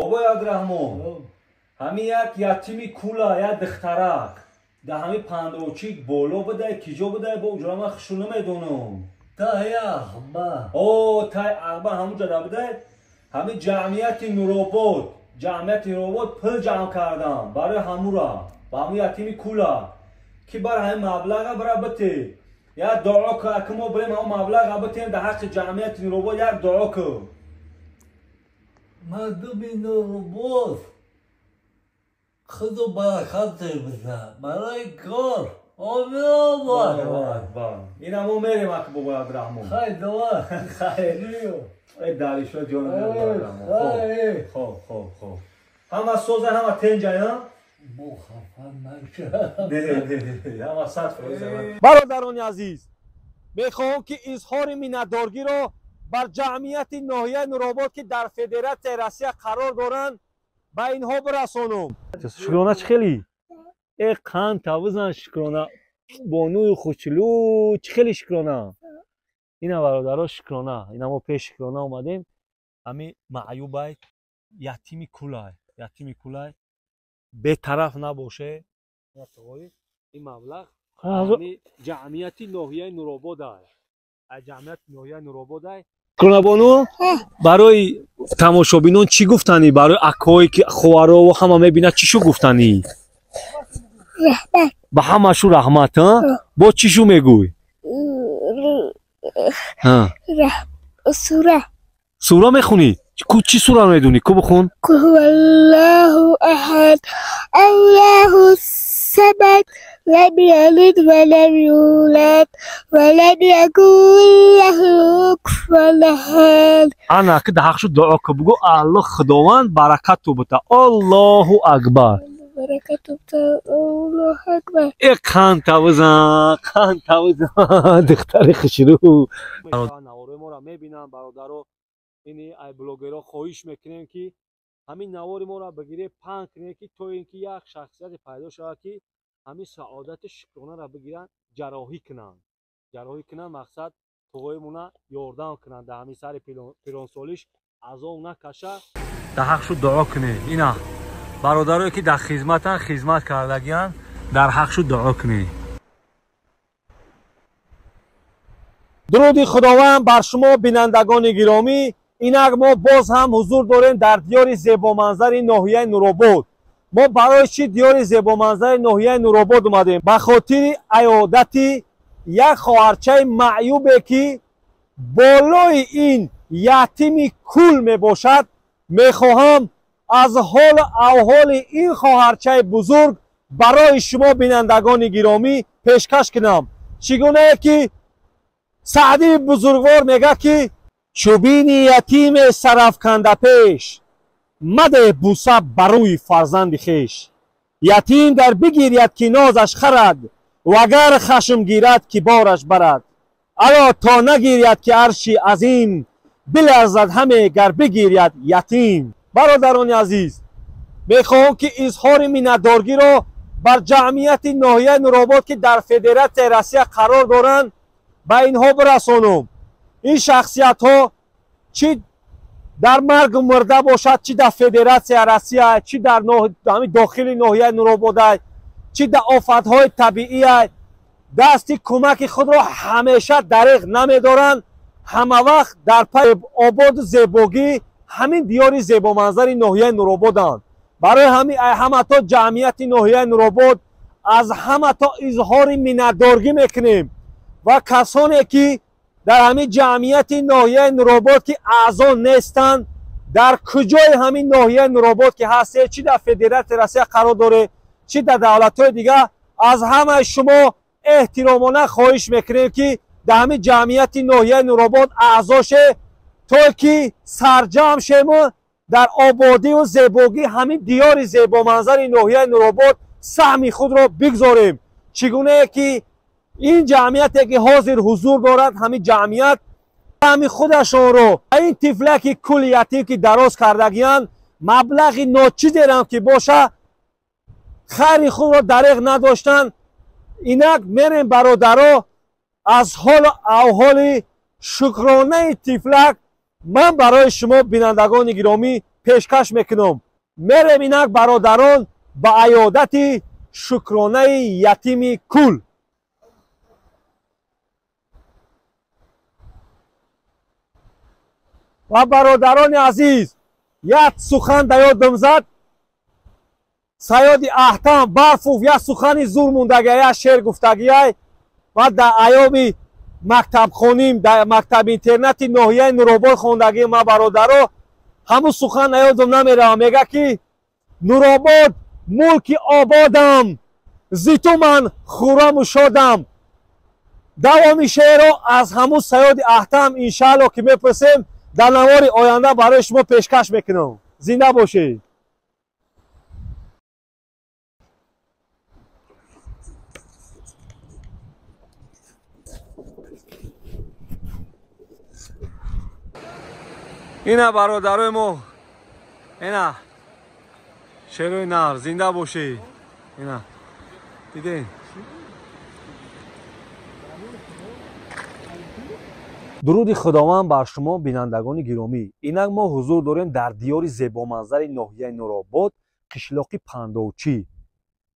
بابا عبدالرحمن همین یک یتیمی کولا یا دخترک در همین پندوچی بالا بده کجا بده با اجرا من خشونه میدونم تای اخبه او تای اخبه همون جدا بده همین جمعیت نوروباد پل جمع کردم برای همون را با همین یتیمی کولا که برای همین مبلغ برای بته یا دعا که اکمو بریم همون مبلغ بتیم در حق جمعیت نوروباد یک دعا که مردمی نوروباد خدا برکت بده برای کار آمین آباد این همون میریم اکو بابا عبدالرحمن خیلی دوار خیلی ای داری شد جانم بابا عبدالرحمن خوب همه سوزه همه تنجه ها بو خفن نشه همه صد فروزه برادران عزیز میخواهم که اظهار منتدارگی را بر جمعیت ناحیه نورآباد که در فدراسیون روسیه قرار دارند به اینها برسانم. شکرانه چه خیلی ای قند توزن شکرانه بانوی خوشلو چه خیلی شکرانه اینا برادرها شکرانه اینا ما پیش شکرانه اومدیم همین معیوب یتیمی کولای به طرف نباشه این مبلغ همین جمعیت ناحیه نورآباد جمعیت ناحیه نورآباد شکرانه بانو برای تماشابینان چی گفتنی برای اکایی که خوارا و همه میبینه چی شو گفتنی رحمت به همه شو رحمت ها با چی شو میگوی سوره میخونی چی سوره میدونی کو بخون قل هو الله احد الله الصمد لم يلد ولم يولد ولم يكن له كفوا احد انا که حق شو دعا که بگو الله خداوند برکت تو بده الله اکبر برکت تو الله اکبر ای قند توزن دختر خشرو نواره ما را میبینم برادرها این ای بلوگرها خواهش میکنیم که همین نوار ما را بگیره پنگ کنه که تو اینکه یک شخصیت پیدا شود که همین سعادت شکرانه را بگیرن جراحی کنن مقصد توهای مونا یاردن کنن در همین سر پیرانسالیش از اونا کشه در حق شو دعا کنه اینا برادرایی که در خدمت کردگیان در حق شو دعا کنه درود خداوند بر شما بینندگان گرامی اینک ما باز هم حضور داریم در دیار زیبا منظر ناحیه نورآباد ما برای چی دیار زیبا منظر ناحیه نورآباد اومدیم به خاطر عیادت یک خواهرچه معیوبه که بالای این یتیمی کول می باشد میخواهم از حال احوال این خواهرچه بزرگ برای شما بینندگان گرامی پیشکش کنم چگونه که سعدی بزرگوار میگه که چوبین یتیم سرافکنده پیش مده بوسه بروی فرزند خیش یتیم در بگیرید که نازش خرد وگر خشم گیرد که بارش برد الا تا نگیرید که عرشی عظیم بلرزد همه گر بگیرید یتیم برادران عزیز میخواهم که اظهار منتدارگی را بر جمعیت ناحیه نورآباد که در فدراسیون روسیه قرار دارند به اینها برسانم این شخصیت ها چی در مرگ مرده باشد چی در فدراسیون روسیه چی در داخل ناحیه نورآباد چی در آفت های طبیعی دستی کمک خود را همیشه دریغ نمیدارند همه وقت در پی آباد زیباگی همین دیار زیبا منظر ناحیه نورآبادند برای همه تا جمعیت ناحیه نورآباد از همه تا اظهار منتدارگی میکنیم و کسانی که در همین جمعیت ناحیه نورآباد که اعضا نیستند در کجای همین ناحیه نورآباد که هسته چی در فدراسیون روسیه قرار داره چی در دولت‌های دیگه از همه شما احترامانه خواهش میکنیم که در همین جمعیت ناحیه نورآباد اعضا شه تا که سرجم شیم در آبادی و زیباگی همین دیار زیبا منظر ناحیه نورآباد سهم خود را بگذاریم چگونه که این جمعیت که حاضر حضور دارد همین جمعیت همین خودشان رو این طفلک کلیتی که دراز کردگیان مبلغی ناچیزی هم که باشه خیر خود را دریغ نداشتن اینک میریم برادرها از حال احوال شکرانه طفلک من برای شما بینندگان گرامی пешкаш мекунам мерем инак бародарон ба аёдати шукронаи ятими кул. ва бародарони азиз, як сухан да ёдам зад. Саёди Аҳтам Барфов як сухани зур мондагия, як шеър гуфтагия ва дар айёми мактабхоним дар мактаби интернати ноҳияи Нуробод хондагии ма бародаро ҳамун сухан наёдам намеравам. Мега ки Нуробод мулки ободам, зиту ман хӯраму шодам. давоми шеърро аз ҳамун Саёди Аҳтам иншаалло ки мепурсем дар навори оянда барои шумо пешкаш мекунам. Зинда бошед. ина бародарои мо, ина шерои нар, зинда бошед. ина диден дуруди худованд бар шумо бинандагони гиромӣ. Инак мо ҳузур дорем дар диёри зебоманзари ноҳияи Нуробод, қишлоқи Пандовчӣ.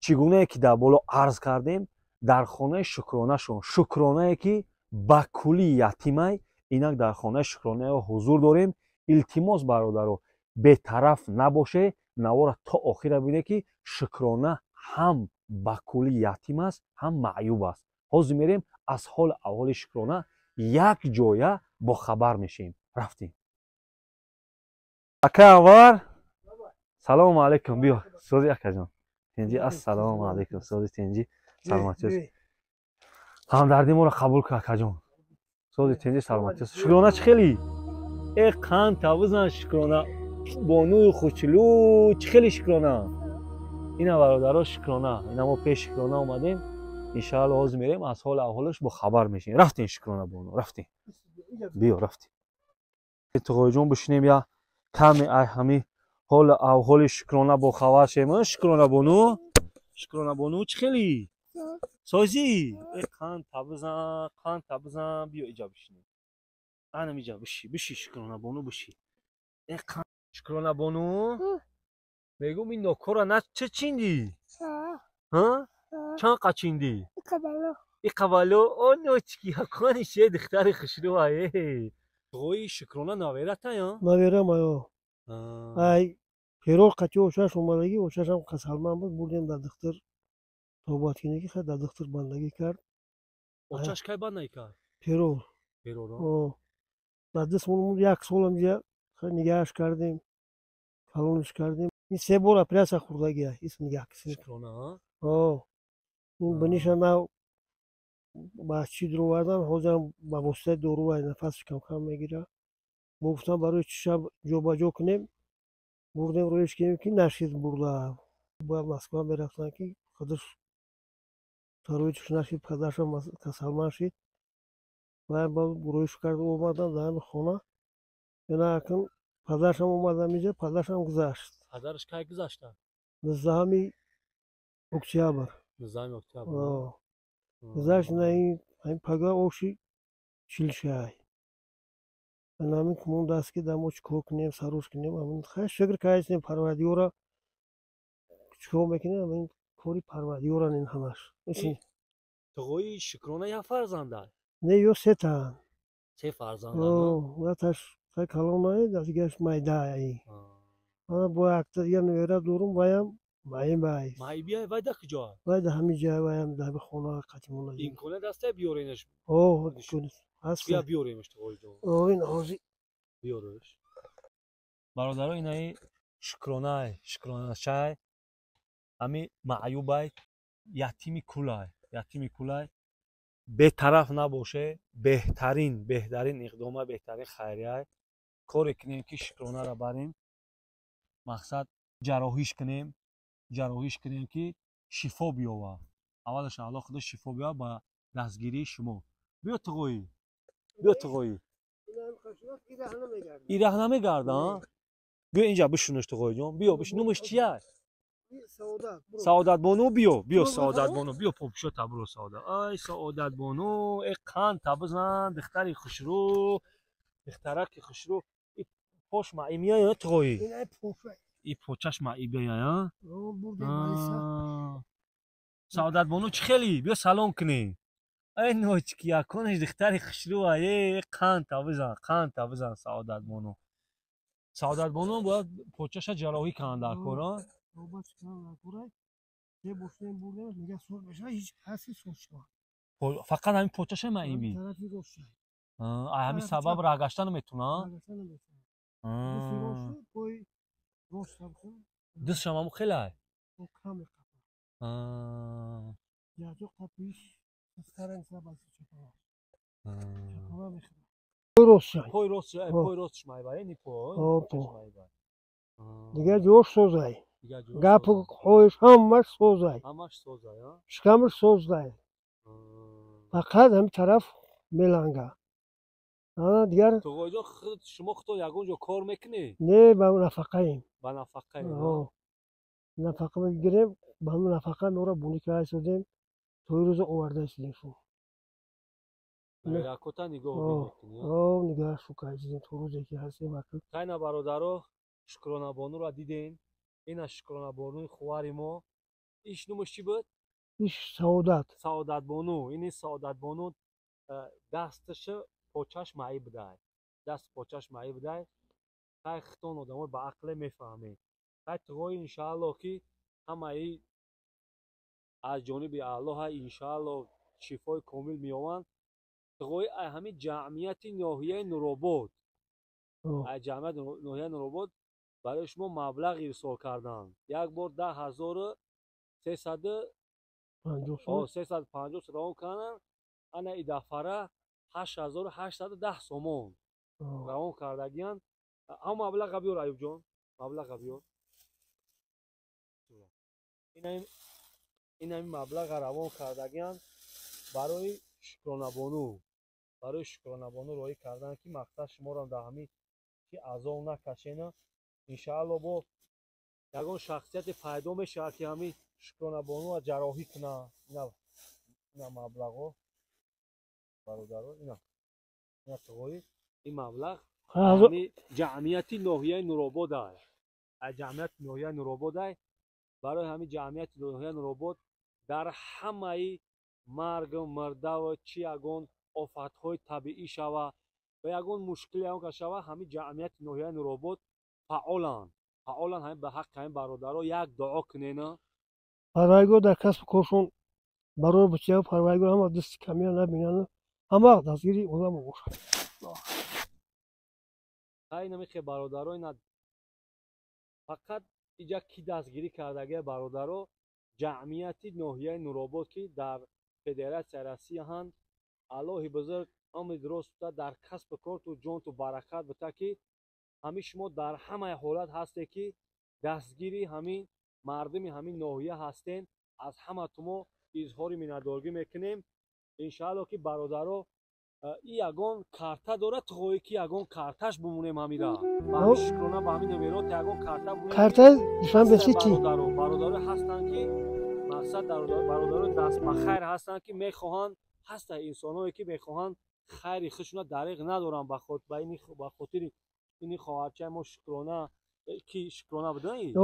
чӣ гунае ки дар боло арз кардем, дар хонаи шукронашон, шукронае ки ба кулли ятимай, инак дар хонаи шукронао ҳузур дорем. илтимос бародаро бетараф набоше, навора то охира бине ки шукрона ҳам ба кулли ятим аст, ҳам маъюб аст. ҳозир мерем аз ҳол аҳволи шукрона як ҷоя бохабар мешем. рафтем. ака авар салому алайкум. биё сози акаҷон тенҷи. ассалому алайкум. сози тенҷи. саломатӣ ҳамдарди моро қабул кар акаҷон. сози тенҷи саломатӣ. шукрона чӣ хели қанд табизан шукрона бонуи хушчилу чӣ хели шукрона. ина бародаро шукрона. ина мо пеш шукрона омадем. иншаалло ҳозир мерем аз ҳол аҳволаш бохабар мешем. рафтем шукрона бону. рафтем. биё рафтем. туғоиҷон бишинем я каме ай ҳами ҳол аҳволи шукрона бохабар шем. шукрона бону. шукрона бону чӣ хели созӣ қанд табизан. биё иҷа бишинем. ана миҷа биши шукрона бону биши. шукрона бону мегум ин нокора на ча чинди? чанд қачинди? иқабало оночки ҳакони ше духтари хушрӯае. туғои шукрона навератая? наверамаё. ай перол қачи ошаш омадаги, ошашам қасалман буд, бурдем дар духтар тобаткинагӣ хай дар духтар бандагӣ кард. очаш кай бандагӣ кард? перол. перол дар дастмон як солам ҷа нигаҳаш кардем, калониш кардем. ин се бор оператсия хӯрдагия ис нигаҳ кисем. шукрона ин биниша нав ба чӣ дуровардан, ҳозирам ба воситаи дорувай нафасш камкам мегирад. мо гуфтам барои чӣ шаб ҷобаҷо кунем, бурдем рӯеш кунем ки нашид бурда. бояд Москва мерафтан ки қадрш тароитш нашид, падаршам касалманд шид. باید با رویش کرد اومدم در خونه. اینا اکن پدرشم اومدم اینجا، پدرشم گذشت. پدرش کی گذشته؟ 19 اکتبر. 19 اکتبر. گذشت نه این پگاه اوشی چیلشای. اینا می کمون دست که دموش کوک نیم سروش کنیم. امین خیلی شکر کایش نیم پروردگارا چیکار میکنیم؟ امین کاری پروردگارا نیم همش. توی شکرانه یا فرزنده؟ نه یو سه تا. سه فرزند. وقتش خیلی کلان نهید دیگهش میدایی. من با اکتر یه نویره دورم بایم مایم بایی. مای بیای وای ده کجا؟ وای ده همین جای بایم ده به خونه قطعمون. این کنه دسته بیارینش. کنه. بیا بیاریمش تو اینجا. این آزی. بیارش. برادرای اینایی شکرانه شای. امی معیوبای یتیمی کولای. بهطرف نباشه. بهترین اقدام بهترین خیریه. کاری کنیم که شکرانه را بریم. مقصد جراحیش کنیم که شفا بیاوه. اولش الله خدا شفا بیاوه با دستگیری شما. بیا تقوی. ایره نمیگرده. بیا اینجا بشونش تقوی جان. بیا بش نومش چیه؟ سعادت بانو. بیا سعادت بانو. بیا پاپشو تبرو سعادت. ای سعادت بانو. ای قند تبزن دختری خوشرو. دخترک خوشرو. پوش معی میای یا توی این پوشه ای پوچش معی بیای برده مالیسا سعادت بانو چی خیلی بیا سلام کنی ای نوچ کیا کنش دختری خشرو ای قند تا بزن سعادت بانو باید پوچش جراحی کنن در کورا بابا چکار نکنه یه بوشتن برده میگه سوز بشه هیچ حسی سوز شد فقط همین پوچش معی بی طرفی روشه همین سبب رگشتن میتونه آگستان نمیشه دوستی روشه کوی روش سبخون دست شما خیلی های او کمی قطع یا جو قطعیش سرن سبازی چکار چکار میخواد کوی روشه پوی راستش معی بایی نی پوی دیگه جوش سوزای دیگه جوش گپ سوزای. خویش همش سوزای همش سوزای ها شکمش سوزای فقط هم طرف میلنگه دیگر تو گویجا خود شما خود یکونجا کار میکنی نه با نفقه ایم با نفقه ای نفقه بگیریم با همون نفقه نورا بونی که شدیم توی روز آورده شدیم شو یکوتا نگاه میکنی نگاه شو که شدیم تو روزی که هستیم وقت خیلی برادرو شکرانه بانو را دیدین این شکرانه بانوی خواری ما ایش نومش چی بود؟ ایش سعادت بانو این سعادت بانو دستش پوچش معی بده دست پوچش معی بده خیلی خطان آدم به عقل میفهمه خیلی توی انشاءالله که همه ای از جانب الله انشاءالله شفای کامل میآوند توی همین جمعیت ناحیه نورآباد جمعیت ناحیه نورآباد برای شما مبلغ ارسال کردن یک بار 10350 روان کردن انا این دفعه 8810 سومون روان کردگیان هم مبلغ بیار ایوب جان مبلغ بیار این همین مبلغ روان کردگیان برای شکرانه بانو روی کردن که مقصد شما را در همین که عذاب نکشین انشاءالله با یگان شخصیت پیدا میشه که همین شکرانه بانو جراحی کنه اینا مبلغ برادران اینا توی این مبلغ همین جمعیت ناحیه نورآباد است جمعیت ناحیه نورآباد است برای همین جمعیت ناحیه نورآباد در همه مرگ مرده و چی یگان آفت‌های طبیعی شوه و یگان مشکلی هم که شوه همین جمعیت ناحیه نورآباد فعالن همین به حق همین برادرها یک دعا کنین پروایگو در کسب کارشون برای بچه ها پروایگو هم دست کمی ها نبینن همه دستگیری اونا بگوشن خیلی نمیخواه برادرها اینا فقط اینجا کی دستگیری کردگه برادرها جمعیت ناحیه نورآباد که در فدراسیون روسیه هست الله بزرگ امر درست در کسب کار تو جان تو برکت بده که همین شما در همه حالت هسته که دستگیری همین مردم همین ناحیه هستین از همه ما اظهار مینادارگی میکنیم انشاءالله که برادرها این یگان کارتا داره توی که یگان کارتاش بمونیم همیدا با شکرانه با همین نمیرات یگان کارتا بمونیم کارتا نشان بسی چی برادرها هستن که مقصد برادرها دست به خیر هستن که میخواهند هست انسانایی که میخواهند خیر خودشون دریغ ندارن به خاطر این خواهرچه ما شکرانه کی شکرانه بدهید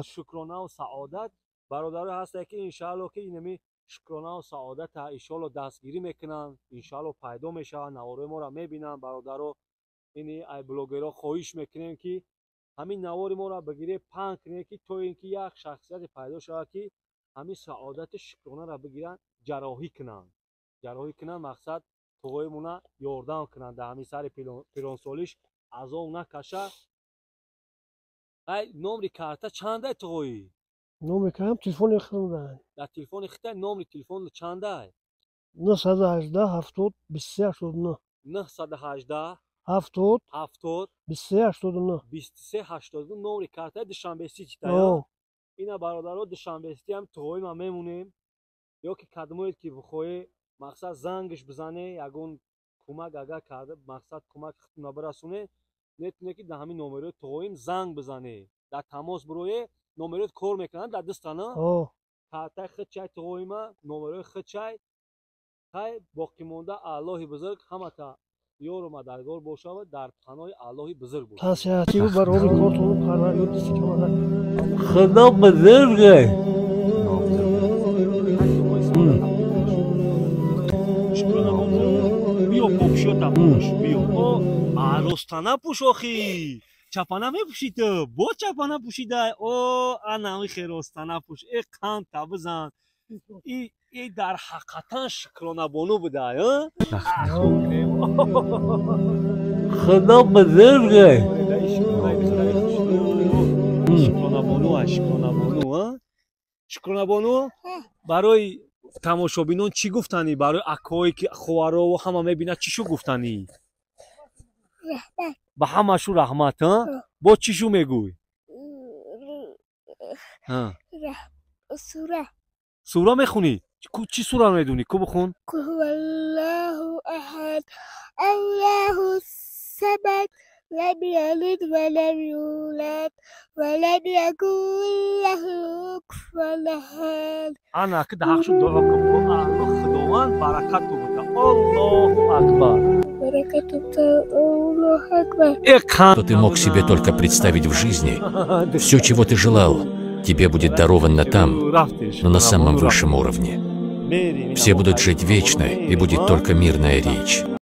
شکرانه و سعادت برادرها هست که انشاءالله که اینمی شکرانه و سعادت انشاءالله دستگیری میکنن انشاءالله پیدا میشن نوارای ما را میبینن برادرها این ای بلاگرها خواهش میکنیم که همین نوار ما را بگیره پنگ کنه که تو اینکه یک شخصیت پیدا شود که همین سعادت شکرانه را بگیرن جراحی کنن مقصد توی مونا یاردم کنن در همین سر پیرانسالیش از اون نکشه ای نمری کارتا چنده توی نمری کارم تلفن خریدن در تلفن خریدن نمری تلفن چنده 918 70 23 89 918 70 23 89 نمری کارتا دوشنبه تا اینا برادرها دوشنبه هم توی ما میمونیم یا که کدومید که بخوای مقصد زنگش بزنه یگون کمک اگر کرده مقصد کمک خودتون برسونه نتونه که در همین نمره تویم زنگ بزنه در تماس بروی نمره کار میکنن در دستانه کارتا خدچای تویم نمره خدچای های باقی مونده الله بزرگ همه تا یور و مددگار باشه و در پناه الله بزرگ باشه. تنصیحاتی بود برای کارتون پروردگار دیستی که من خدا بزرگه. بیا پوشو تپوش بیا. عروستانه پوش آخی. چپانه میپوشی تو. با چپانه پوشیده. او انامی خیراستانه پوش. ای قند تا بزن. ای در حقیقتا شکرانه بانو بوده. خدا بزرگه. شکرانه بانو شکرانه بانو. شکرانه بانو برای تماشابینان چی گفتنی؟ برای اکایی که خوارا و همه میبینه چی شو گفتنی؟ رحمت. به همه شو رحمت ها؟ با چی شو میگوی؟ سوره. سوره میخونی؟ چی سوره میدونی؟ کو بخون؟ قل هو الله احد الله الصمد لم يلد ولم يولد ولم يكن له كفوا احد. انا که حق شد دعا کنم الله خداوند برکت تو بده. الله اکبر. برکت الله اکبر. Что ты мог себе только представить в жизни, все, чего ты желал, тебе будет даровано там, но на самом высшем уровне. Все будут жить вечно, и будет только мирная речь.